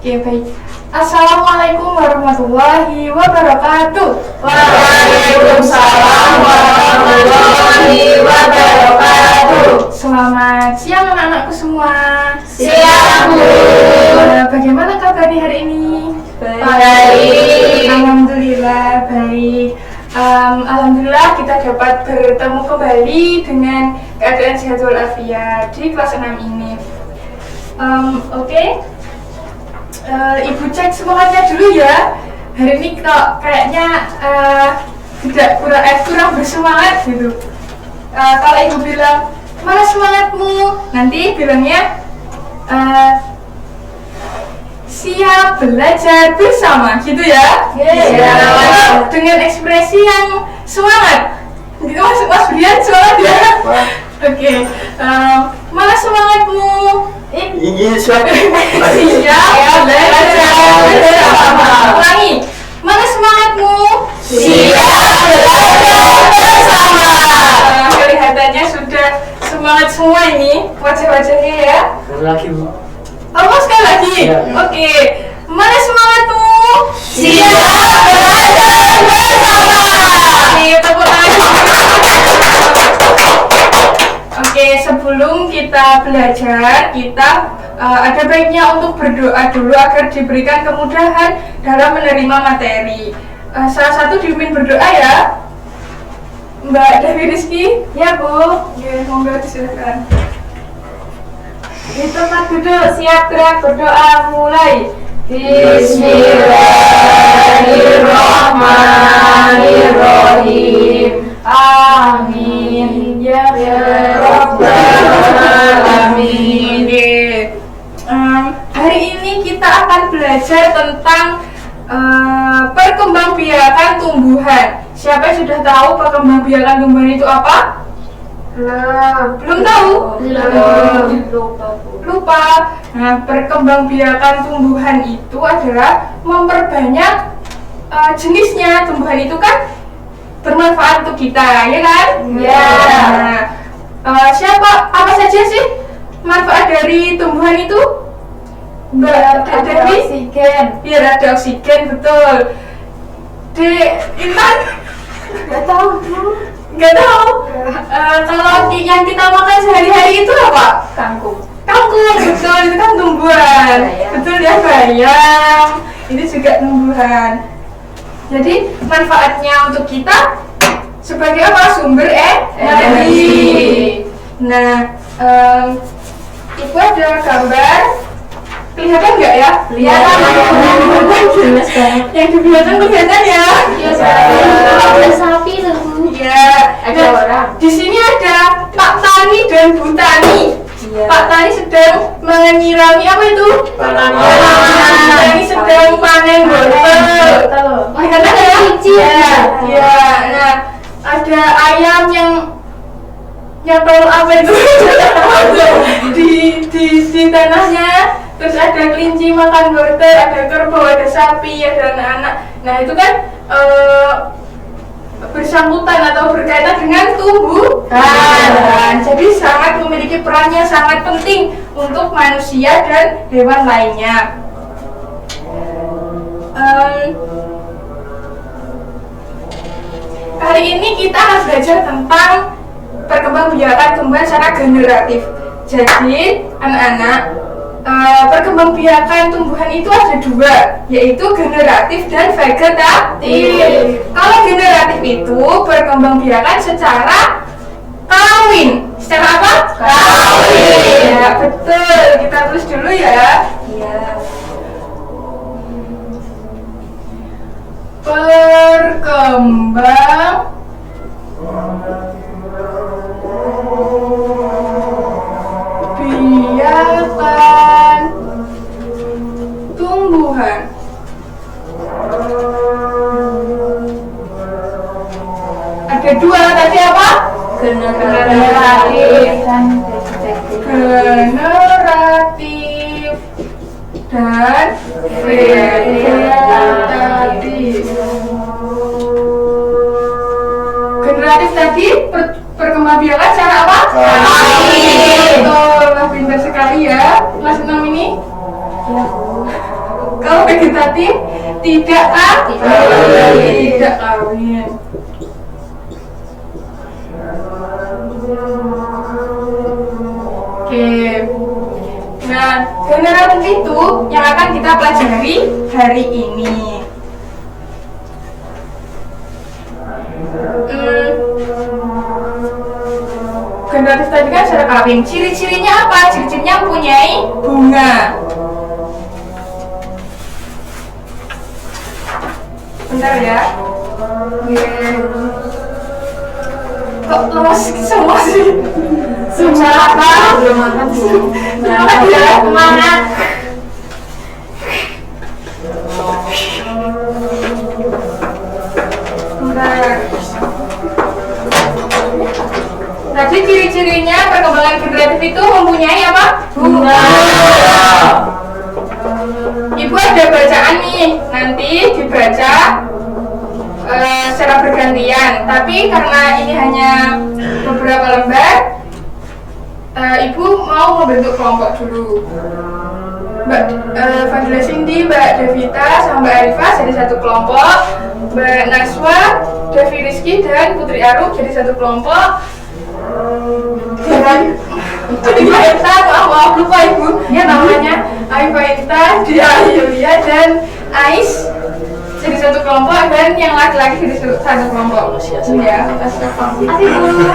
Oke, baik. Assalamualaikum warahmatullahi wabarakatuh. Waalaikumsalam warahmatullahi wabarakatuh. Selamat siang anak-anakku semua. Siang, Bu. Bagaimana kabarnya hari ini? Baik. Alhamdulillah baik. Alhamdulillah kita dapat bertemu kembali dengan keadaan sehat walafiat di kelas 6 ini. Oke. Ibu cek semangatnya dulu ya. Hari ini kayaknya kurang bersemangat gitu. Kalau ibu bilang mana semangatmu, nanti bilangnya siap belajar bersama gitu ya. Yeah. Dengan ekspresi yang semangat. Gitu Mas Brian semangat ya. Oke. Mana semangatmu? Ingin siap. Siap belajar bersama. Ulangi. Mana semangatmu? Siap belajar bersama. Kelihatannya sudah semangat semua ini wajah-wajahnya ya. Lagi Bu. Oh, sekali lagi. Ya. Oke. Mana semangatmu? Siap belajar bersama. Oke, tepuk tangan. Oke, sebelum kita belajar, kita ada baiknya untuk berdoa dulu agar diberikan kemudahan dalam menerima materi. Salah satu dipimpin berdoa ya, Mbak Dewi Rizky. Ya Bu. Ya, monggo silakan. Di tempat duduk, siap gerak berdoa mulai. Bismillahirrahmanirrahim. Amin. Ya Rabbal alamin. Hari ini kita akan belajar tentang perkembangbiakan tumbuhan. Siapa yang sudah tahu perkembangbiakan tumbuhan itu apa? Belum tahu? Lupa. Nah, perkembangbiakan tumbuhan itu adalah memperbanyak jenisnya. Tumbuhan itu kan bermanfaat untuk kita, ya kan? Ya. Apa saja sih manfaat dari tumbuhan itu? Mbak Dewi? Oksigen. Biar ada oksigen, betul. Intan? Gak tahu. Nggak tahu. Kalau yang kita makan sehari-hari itu apa? Kangkung. Kangkung, betul, itu kan tumbuhan. Bayam. Betul ya, bayam. Ini juga tumbuhan. Jadi manfaatnya untuk kita sebagai apa? Sumber energi. Nah, itu ada gambar. Kelihatan nggak ya? Kelihatan. Jelas banget. Yang di belakang kelihatan ya? Iya, ada sapi tuh. Iya. Ada orang. Di sini ada Pak Tani dan Bu Tani. Iya. Pak Tani sedang menyirami apa itu? Tanaman. Bu Tani sedang panen wortel. Kelihatan ya? Iya. Iya. Nah, ada ayam yang tahu apa itu di tanahnya. Terus ada kelinci makan wortel, ada kerbau, ada sapi, ada anak-anak. Nah itu kan bersangkutan atau berkaitan dengan tumbuhan. Jadi sangat memiliki peran yang sangat penting untuk manusia dan hewan lainnya. Kali ini kita akan belajar tentang perkembangbiakan tumbuhan secara generatif. Jadi anak-anak, perkembangbiakan tumbuhan itu ada dua, yaitu generatif dan vegetatif. Kalau generatif itu perkembangbiakan secara kawin. Secara apa? Kawin. Ya, betul. Kita tulis dulu ya. Iya. Perkembang biakan tumbuhan. Ada dua tadi apa? Generatif dan Generatif dan vegetatif. Generatif tadi perkembangbiakan cara apa? Kawin. Betul, pintar sekali ya kelas 6 ini. vegetatif tidak kawin. Tidak kawin. Oke. Nah, generatif itu yang akan kita pelajari hari ini. Generatif tadi kan secara kawin. Ciri-cirinya apa? Ciri-cirinya mempunyai bunga. Bentar ya. Kok lemas semua sih? Semangat. Belum makan belum. Semangat. Tadi ciri-cirinya perkembangan generatif itu mempunyai apa? Bunga. Ibu ada bacaan nih, nanti dibaca secara bergantian. Tapi karena ini hanya beberapa lembar, Ibu mau membentuk kelompok dulu. Mbak Fadila Cindy, Mbak Devita, sama Mbak Arifah jadi satu kelompok. Mbak Naswa, Devi Rizky, dan Putri Arum jadi satu kelompok. Dan Mbak Ita, maaf lupa Ibu, ya namanya Aifah Ita, Dia Yulia, dan Ais jadi satu kelompok, dan yang laki-laki jadi satu kelompok. Ya, makasih Bu.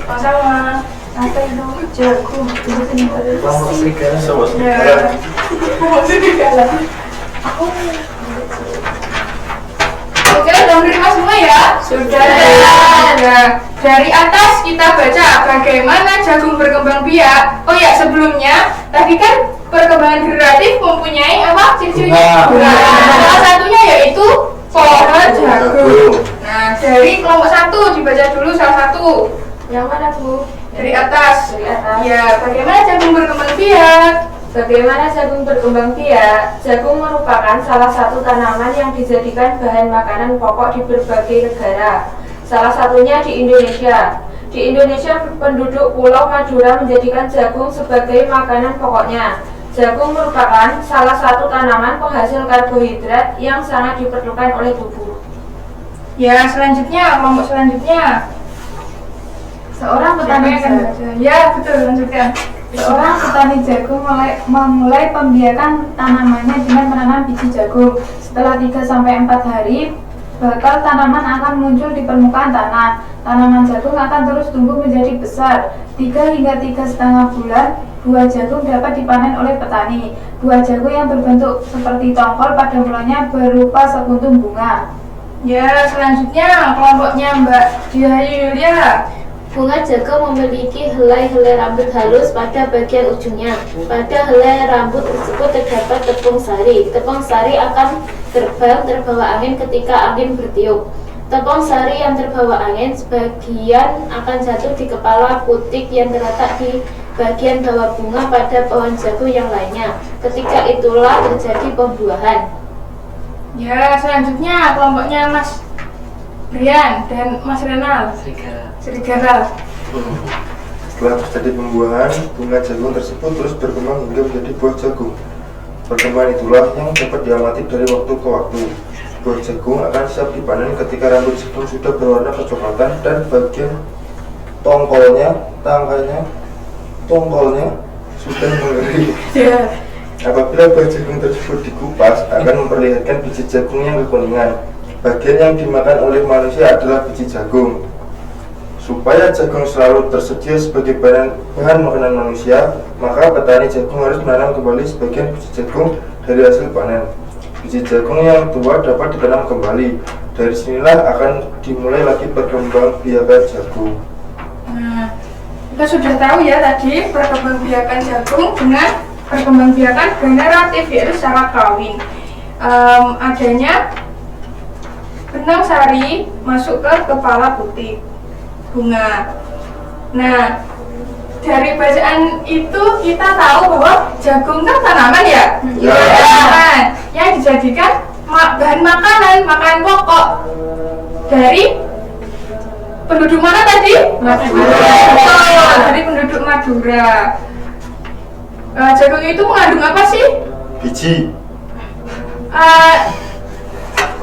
Sama-sama. Apa itu jago? Kelompok serigala. Ya. Kelompok serigala. Oke, udah menerima semua ya? Sudah. Nah, dari atas kita baca bagaimana jagung berkembang biak. Oh ya, sebelumnya tadi kan perkembangan generatif mempunyai apa? Ciri-cirinya? Salah satunya yaitu pohon jagung. Nah, dari kelompok 1 dibaca dulu salah satu. Yang mana Bu? Dari atas. Dari atas. Ya, bagaimana jagung berkembang biak? Bagaimana jagung berkembang biak? Jagung merupakan salah satu tanaman yang dijadikan bahan makanan pokok di berbagai negara. Salah satunya di Indonesia. Di Indonesia, penduduk Pulau Madura menjadikan jagung sebagai makanan pokoknya. Jagung merupakan salah satu tanaman penghasil karbohidrat yang sangat diperlukan oleh tubuh. Ya, selanjutnya, kelompok selanjutnya. Seorang petani jagung, Ya, betul, lanjutkan. seorang petani jagung memulai pembiakan tanamannya dengan menanam biji jagung. Setelah 3-4 hari, bakal tanaman akan muncul di permukaan tanah. Tanaman jagung akan terus tumbuh menjadi besar. 3 hingga 3,5 bulan, buah jagung dapat dipanen oleh petani. Buah jagung yang berbentuk seperti tongkol pada mulanya berupa sekuntum bunga. Ya, selanjutnya kelompoknya Mbak Dia Yulia. Bunga jagung memiliki helai-helai rambut halus pada bagian ujungnya. Pada helai rambut tersebut terdapat tepung sari. Tepung sari akan terbang terbawa angin ketika angin bertiup. Tepung sari yang terbawa angin sebagian akan jatuh di kepala putik yang terletak di bagian bawah bunga pada pohon jagung yang lainnya. Ketika itulah terjadi pembuahan. Ya, selanjutnya kelompoknya Mas Brian dan Mas Renal. Serigala. Setelah terjadi pembuahan, bunga jagung tersebut terus berkembang hingga menjadi buah jagung. Perkembangan itulah yang dapat diamati dari waktu ke waktu. Buah jagung akan siap dipanen ketika rambut jagung sudah berwarna kecoklatan dan bagian tongkolnya sudah mengering. Apabila buah jagung tersebut dikupas, akan memperlihatkan biji jagung yang kekuningan. Bagian yang dimakan oleh manusia adalah biji jagung. Supaya jagung selalu tersedia sebagai bahan makanan manusia, maka petani jagung harus menanam kembali sebagian biji jagung dari hasil panen. Biji jagung yang tua dapat ditanam kembali. Dari sinilah akan dimulai lagi perkembangbiakan jagung. Nah, kita sudah tahu ya tadi perkembangbiakan jagung dengan perkembangbiakan generatif, yaitu secara kawin. Adanya benang sari masuk ke kepala putik bunga. Nah, dari bacaan itu kita tahu bahwa jagung kan tanaman ya, tanaman yang dijadikan bahan makanan pokok dari penduduk mana tadi? Madura. Dari penduduk Madura. Jagung itu mengandung apa sih? Biji.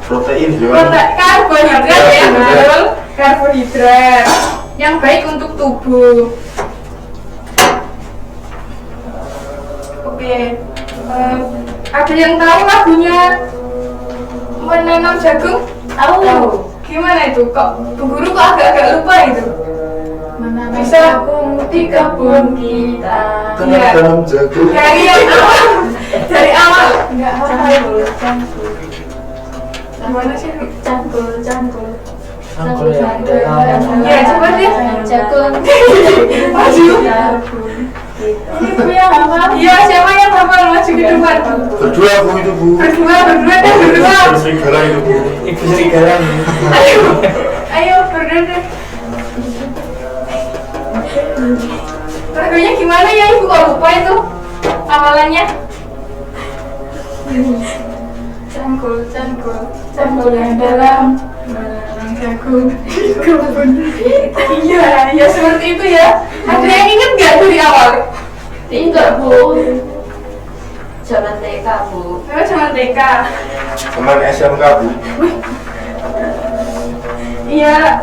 Protein juga. Karbohidrat ya, betul. Karbohidrat yang baik untuk tubuh. Oke, ada yang tahu lagunya menanam jagung? Tahu. Gimana itu? Kok Bu Guru kok agak-agak lupa itu? Menanam Bisa. jagung di kebun kita. Iya. Tanam jagung. Dari yang awal, dari awal. Enggak Cangkul, hafal. cangkul, Gimana sih? cangkul, cangkul. Angkul ya. Ya, coba deh. Jagung. Maju. Ibu yang hafal. Iya, siapa yang hafal maju ke depan? Berdua Bu itu Bu. Berdua deh, berdua. Serigala itu Bu. Ibu serigala nih. Ayo, berdua deh. Lagunya gimana ya Ibu? Kok lupa itu awalannya? Cangkul, cangkul, cangkul yang dalam menanam jagung di kebun. Iya, ya seperti itu ya. Ada yang ingat nggak dari awal? Enggak, Bu. Zaman TK, Bu. Memang cuma TK. Teman SMK Bu. Iya.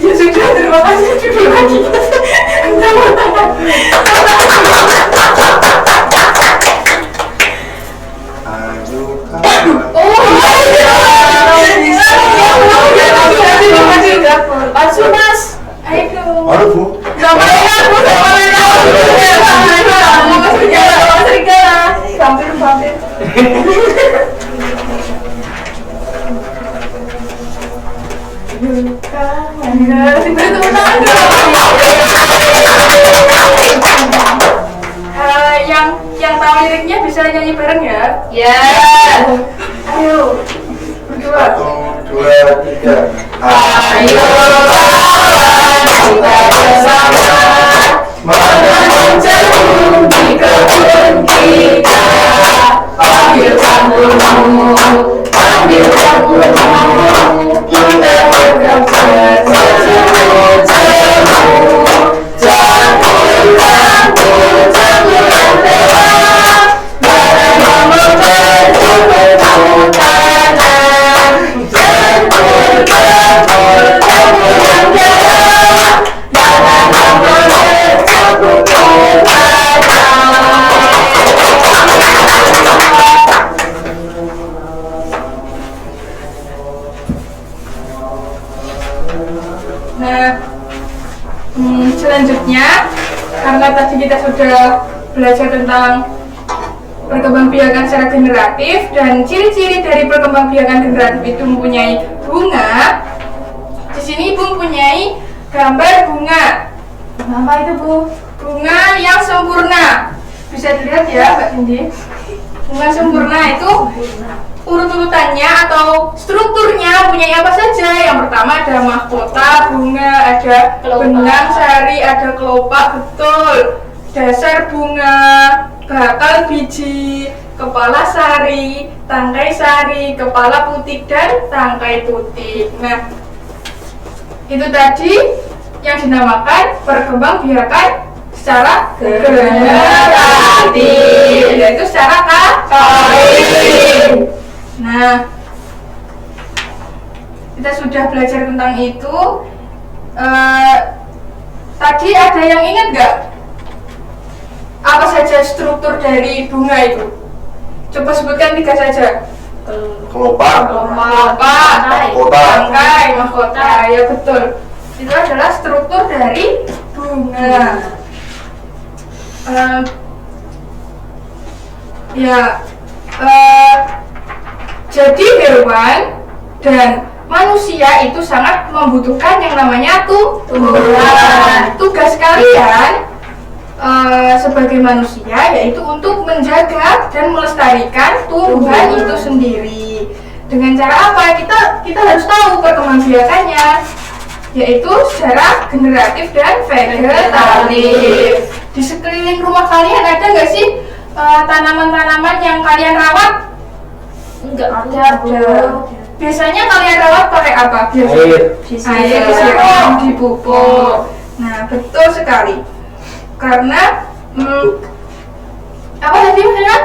Ya sudah, terima kasih. Judul lagi. Tepuk tangan. Ayo kawan. Masuk Mas. Ayo. Halo Bu. Sama aku, sama serigala. Vampir. Yang tahu liriknya bisa nyanyi bareng ya? Ya. Ayo, berdua. 1, 2, 3. Ayo kawan kita bersama menanam jagung di kebun kita. Ambil tanggulmu, ambil tanggulmu, kita pegang sejauh jauh. Cangkul, cangkul, cangkul yang dalam, menanam berjumput tanam. Cangkul, cangkul, cangkul yang dalam, menanam berjumput tanam. Nah, selanjutnya karena tadi kita sudah belajar tentang perkembangbiakan secara generatif dan ciri-ciri dari perkembangbiakan generatif itu mempunyai bunga. Di sini Ibu mempunyai gambar bunga. Apa itu Bu? Bunga yang sempurna. Bisa dilihat ya Mbak Cindy. Bunga sempurna itu urut-urutannya atau strukturnya punya apa saja. Yang pertama ada mahkota bunga, ada Kelopak. benang sari, ada kelopak, betul. Dasar bunga, bakal biji, kepala sari, tangkai sari, kepala putik dan tangkai putik. Nah, itu tadi yang dinamakan perkembangbiakan secara generatif, yaitu secara kawin. Nah, kita sudah belajar tentang itu. Tadi ada yang ingat nggak apa saja struktur dari bunga itu? Coba sebutkan 3 saja. Kelopak. Kelopak, Mahkota. tangkai, mahkota, ya betul. Itu adalah struktur dari bunga. Jadi hewan dan manusia itu sangat membutuhkan yang namanya tumbuhan. Tugas kalian sebagai manusia yaitu untuk menjaga dan melestarikan tumbuhan itu sendiri. Dengan cara apa? Kita harus tahu perkembangbiakannya, yaitu secara generatif dan vegetatif. Di sekeliling rumah kalian ada nggak sih tanaman-tanaman yang kalian rawat? Enggak Ada. Biasanya kalian rawat pakai apa? Air. Air disiram, dipupuk. Nah, betul sekali. Karena apa tadi maksudnya?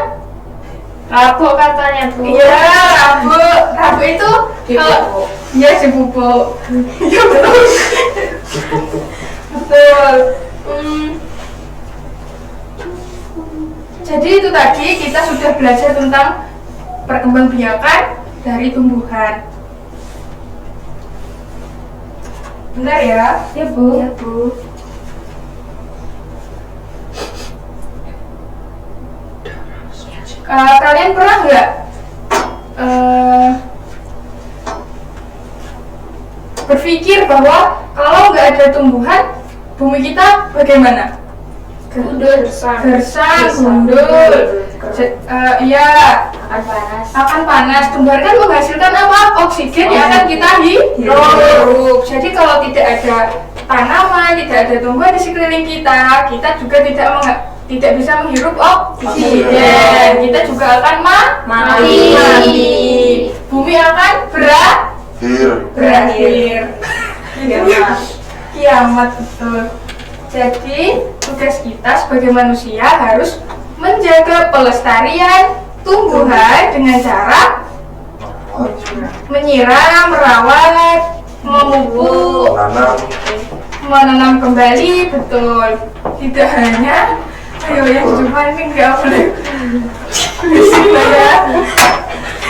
Rabuk katanya Bu. Iya, rabuk. Rabuk itu kalau iya si pupuk. Iya betul. Betul. Jadi itu tadi kita sudah belajar tentang perkembangbiakan dari tumbuhan. Bentar ya. Ya Bu. Ya Bu. Kalian pernah nggak berpikir bahwa kalau nggak ada tumbuhan, bumi kita bagaimana? Gundul. Gersang, gundul. Iya, akan panas. Tumbuhan kan menghasilkan apa? Oksigen yang akan kita hirup. Jadi kalau tidak ada tanaman, tidak ada tumbuhan di sekeliling kita, kita juga tidak bisa menghirup oksigen. Kita juga akan mati. Bumi akan berakhir. Kiamat, betul. Jadi tugas kita sebagai manusia harus menjaga pelestarian tumbuhan dengan cara menyiram, merawat, memupuk, menanam kembali, betul. Tidak hanya, ayo yang cuma ini nggak boleh bismillah ya.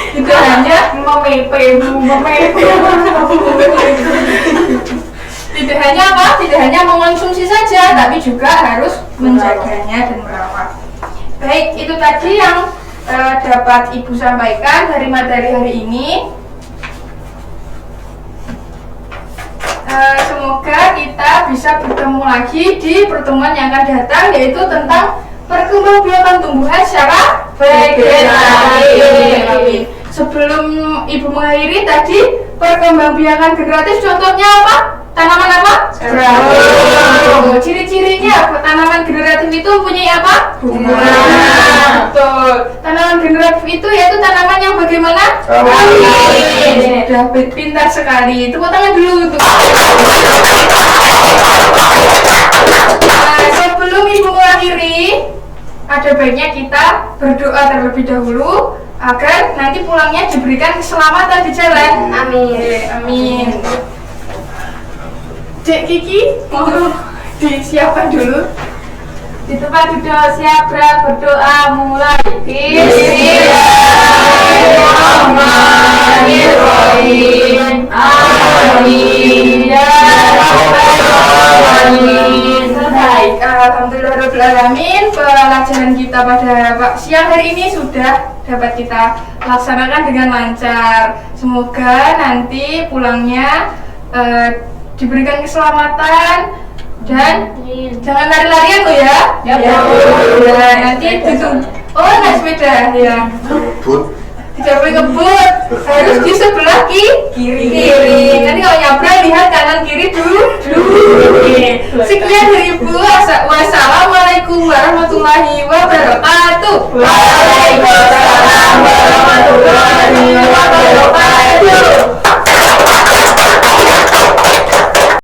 Tidak hanya tidak hanya apa? Tidak hanya mengonsumsi saja, tapi juga harus menjaganya dan merawat. Baik, itu tadi yang dapat Ibu sampaikan dari materi hari ini. Semoga kita bisa bertemu lagi di pertemuan yang akan datang, yaitu tentang perkembangbiakan tumbuhan secara vegetatif. Sebelum Ibu mengakhiri tadi, perkembangbiakan generatif contohnya apa? Tanaman apa? Dragon. Ciri-cirinya tanaman generatif itu mempunyai apa? Bunga. Betul. Tanaman generatif itu yaitu tanaman yang bagaimana? Kawin. Sudah pintar sekali. Tepuk tangan dulu untuk. Sebelum Ibu mengakhiri, ada baiknya kita berdoa terlebih dahulu agar nanti pulangnya diberikan keselamatan di jalan. Amin. Amin. Dek Kiki, mau disiapkan dulu. Di tempat duduk siap gerak berdoa mulai. Bismillahirrahmanirrahim. Amin ya rabbal alamin. Baik, alhamdulillahirabbil alamin. Pelajaran kita pada siang hari ini sudah dapat kita laksanakan dengan lancar. Semoga nanti pulangnya diberikan keselamatan dan jangan lari-larian loh ya. Ya. Nanti ditunggu. Oh, naik sepeda ya. Tidak boleh ngebut. Harus di sebelah kiri. Nanti kalau nyabrang lihat kanan kiri dulu. Sekian dari Ibu. Wassalamualaikum warahmatullahi wabarakatuh. Waalaikumsalam warahmatullahi wabarakatuh.